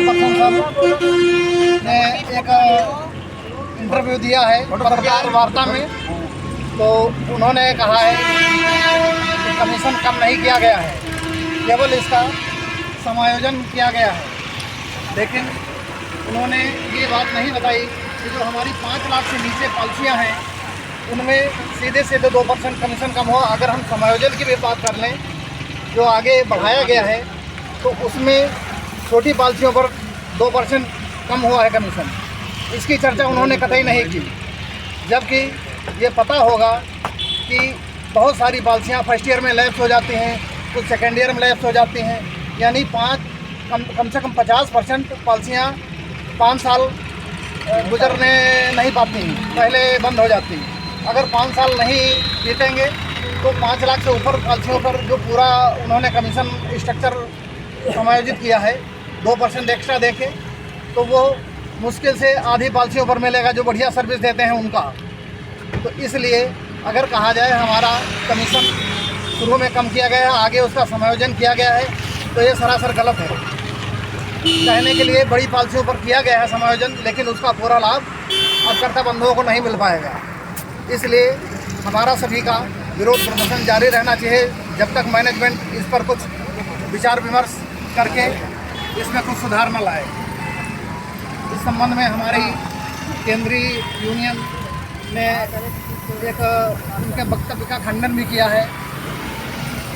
Chairperson साहब ने एक इंटरव्यू दिया है पत्रकार वार्ता में, तो उन्होंने कहा है कि कमीशन कम नहीं किया गया है, केवल इसका समायोजन किया गया है। लेकिन उन्होंने ये बात नहीं बताई कि जो हमारी 5 लाख से नीचे पॉलिसियाँ हैं उनमें सीधे 2% कमीशन कम हुआ। अगर हम समायोजन की भी बात कर लें जो आगे बढ़ाया गया है, तो उसमें छोटी पॉलिसियों पर 2% कम हुआ है कमीशन। इसकी चर्चा उन्होंने कतई नहीं की, जबकि ये पता होगा कि बहुत सारी पॉलिसियाँ फर्स्ट ईयर में लैप्स हो जाती हैं, कुछ सेकेंड ईयर में लैप्स हो जाती हैं, यानी कम से कम 50% पॉलिसियाँ 5 साल गुजरने नहीं पाती, पहले बंद हो जाती। अगर 5 साल नहीं बीतेंगे तो 5 लाख से ऊपर पॉलिसियों पर जो पूरा उन्होंने कमीशन स्ट्रक्चर समायोजित किया है 2% एक्स्ट्रा देके, तो वो मुश्किल से आधी पॉलिसियों पर मिलेगा जो बढ़िया सर्विस देते हैं उनका। तो इसलिए अगर कहा जाए हमारा कमीशन शुरू में कम किया गया है, आगे उसका समायोजन किया गया है, तो ये सरासर गलत है। कहने के लिए बड़ी पॉलिसियों पर किया गया है समायोजन, लेकिन उसका पूरा लाभ अपकर्ता बंधुओं को नहीं मिल पाएगा। इसलिए हमारा सभी का विरोध प्रदर्शन जारी रहना चाहिए जब तक मैनेजमेंट इस पर कुछ विचार विमर्श करके इसमें कुछ सुधार न लाए। इस संबंध में हमारी केंद्रीय यूनियन ने एक उनके वक्तव्य का खंडन भी किया है,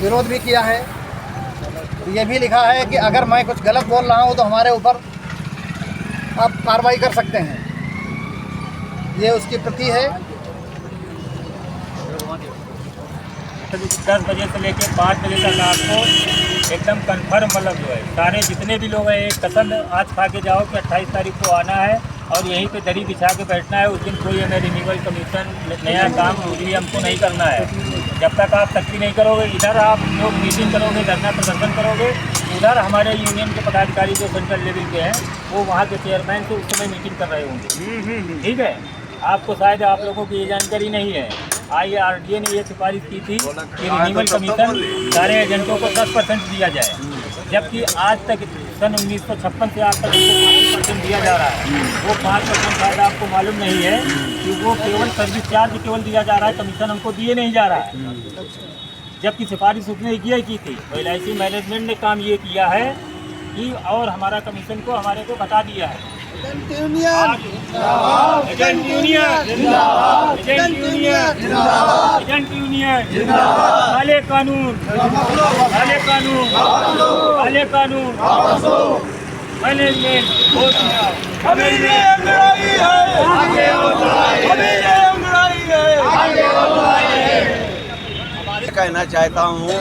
विरोध भी किया है। ये भी लिखा है कि अगर मैं कुछ गलत बोल रहा हूँ तो हमारे ऊपर आप कार्रवाई कर सकते हैं। ये उसकी प्रति है। 10 बजे से लेकर 5 बजे तक आपको एकदम कन्फर्म मतलब जो है सारे जितने भी लोग हैं एक कसम आज खा के जाओ कि 28 तारीख को आना है और यहीं पे दरी बिछा के बैठना है। उस दिन कोई हमें रिन्यूअल कमीशन नया काम कुछ भी हमको नहीं करना है। जब तक आप सख्ती नहीं करोगे, इधर आप लोग मीटिंग करोगे, धरना प्रदर्शन करोगे, उधर हमारे यूनियन के पदाधिकारी जो सेंट्रल लेवल के हैं वो वहाँ के चेयरमैन से उस समय मीटिंग कर रहे होंगे। ठीक है, आपको शायद आप लोगों की ये जानकारी नहीं है। IRDA ने ये सिफारिश की थी कि रिन्यूअल कमीशन सारे एजेंटों को 10% दिया जाए, जबकि आज तक सन 1956 से आज तक 5% दिया जा रहा है। वो 5% शायद आपको मालूम नहीं है कि वो केवल सर्विस चार्ज केवल दिया जा रहा है, कमीशन हमको दिए नहीं जा रहा है। जबकि सिफारिश उसने ये की थी, तो LIC मैनेजमेंट ने काम ये किया है कि और हमारा कमीशन को हमारे को बता दिया है। एजेंट यूनियन जिंदाबाद, एजेंट यूनियन जिंदाबाद, एजेंट यूनियन जिंदाबाद, एजेंट यूनियन जिंदाबाद। काले कानून, काले कानून, काले कानून, मैनेजमेंट हमें ये लड़ाई है, आगे बढ़ाइए, हमें ये लड़ाई है, आगे बढ़ाइए। कहना चाहता हूँ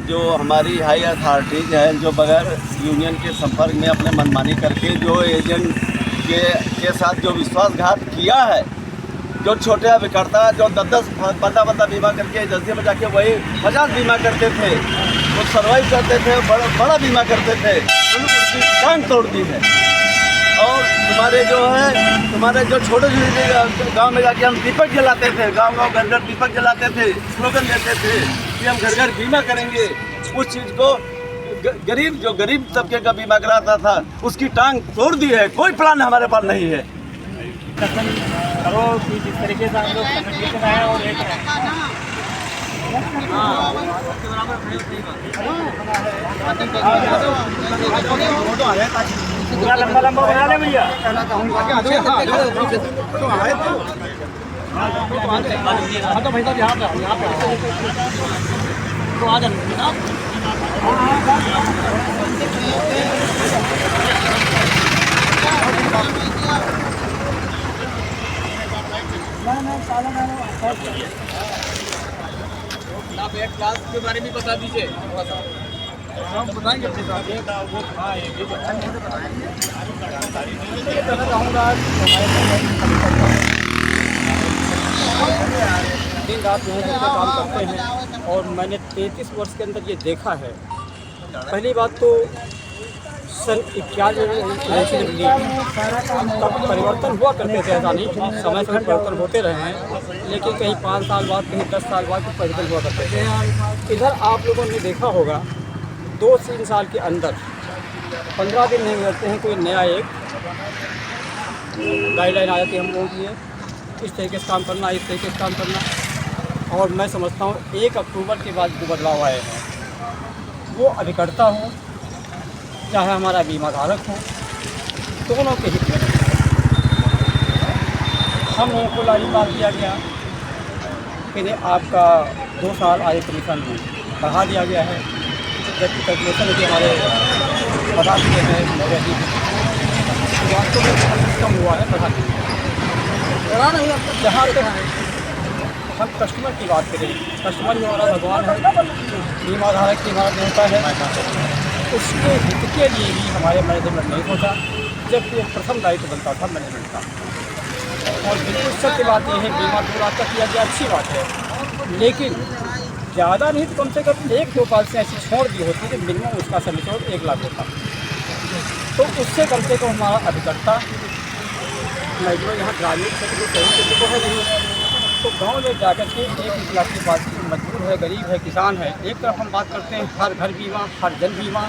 जो हमारी हाई अथॉरिटीज़ हैं जो बगैर यूनियन के संपर्क में अपने मनमानी करके जो एजेंट के साथ जो विश्वासघात किया है, जो छोटे विक्रेता जो 10-10 15 बीमा करके एजेंसी में जाके वही 50 बीमा करते थे, वो सर्वाइव करते थे, बड़ा बीमा करते थे, उन्होंने उसकी टांग तोड़ दी है। और तुम्हारे जो छोटे छोटे गांव में जाके हम दीपक जलाते थे, गांव घर घर दीपक जलाते थे, स्लोगन देते थे कि हम घर घर बीमा करेंगे। उस चीज़ को गरीब तबके का बीमा कराता था, उसकी टांग तोड़ दी है। कोई प्लान हमारे पास नहीं है। करो कि जिस तरीके से हम लोग संगठित हैं और एक पूरा लंबा लंबा बना ले भैया। तो भाई साहब यहाँ पे आ जाना। आप एक क्लास के बारे में बता दीजिए थोड़ा सा। हम बताएंगे अपने साथ। हाँ, ये भी कहना चाहूँगा दिन रात मेहनत से काम करते हैं और मैंने 33 वर्ष के अंदर ये देखा है। पहली बात तो सन 91 तब परिवर्तन हुआ करते थे, ऐसा नहीं समय समय परिवर्तन होते रहे हैं, लेकिन कहीं 5 साल बाद कहीं 10 साल बाद कुछ परिवर्तन हुआ करते थे। इधर आप लोगों ने देखा होगा 2-3 साल के अंदर 15 दिन नहीं गुजरते हैं कोई नया एक गाइडलाइन आ जाती है हम लोगों के लिए, इस तरीके से काम करना, इस तरीके से काम करना। और मैं समझता हूँ 1 अक्टूबर के बाद जो बदलाव आए हैं वो अभिकर्ता हो चाहे हमारा बीमा धारक हो, दोनों के हित में। हम लोगों को लाजवाब दिया गया कि आपका 2 साल आय कमीशन बढ़ा दिया गया है, जबकि कैलकुलेशन के हमारे बता दिए हैं वास्तव में कम हुआ है, बढ़ा दिया नहीं। अब जहाँ तक हम कस्टमर की बात करें, कस्टमर ही हमारा भगवान है, बीमा धारक की हमारा देवता है, उसके हित के लिए ही हमारे मैनेजमेंट नहीं सोचा, जबकि वो प्रथम दायित्व बनता था मैनेजमेंट का। और बिल्कुल सत्य बात यह है, बीमा 2 लाख का किया गया, अच्छी बात है, लेकिन ज़्यादा नहीं तो कम से कम 1-2 पॉलिसी ऐसी छोड़ दी होती कि मिनिमम उसका समीकरण 1 लाख होता, तो उससे कम से कम हमारा अभिकर्ता मैक्सिमम यहाँ ग्रामीण क्षेत्र में कहीं तो है नहीं, तो गांव में जाकर के 1 लाख की बात मजबूर है, गरीब है, किसान है। एक तरफ हम बात करते हैं हर घर बीमा, हर जन बीमा,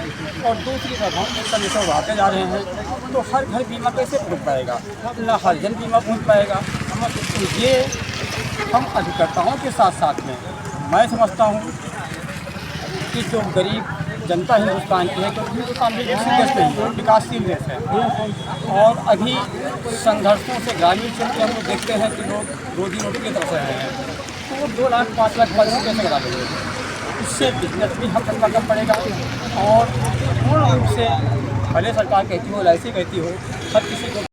और दूसरी तरफ हम समीकरण बढ़ाते जा रहे हैं, तो हर घर बीमा कैसे पहुँच पाएगा, ना हर जन बीमा पहुँच पाएगा। तो ये हम अधिकर्ताओं के साथ साथ में मैं समझता हूँ कि जो गरीब जनता हिंदुस्तान की है, क्योंकि हिंदुस्तान भी विकसित देश नहीं है, विकासशील देश है, और अभी संघर्षों से ग्रामीण क्षेत्र में हम लोग देखते हैं कि लोग रोजी रोटी की तरफ से रहे हैं, तो वो 2 लाख 5 लाख पॉलिसी कैसे करा लेंगे? इससे बिजनेस भी हम करना कम पड़ेगा, और पूर्ण रूप से भले सरकार कहती हो, LIC कहती हो, हर किसी को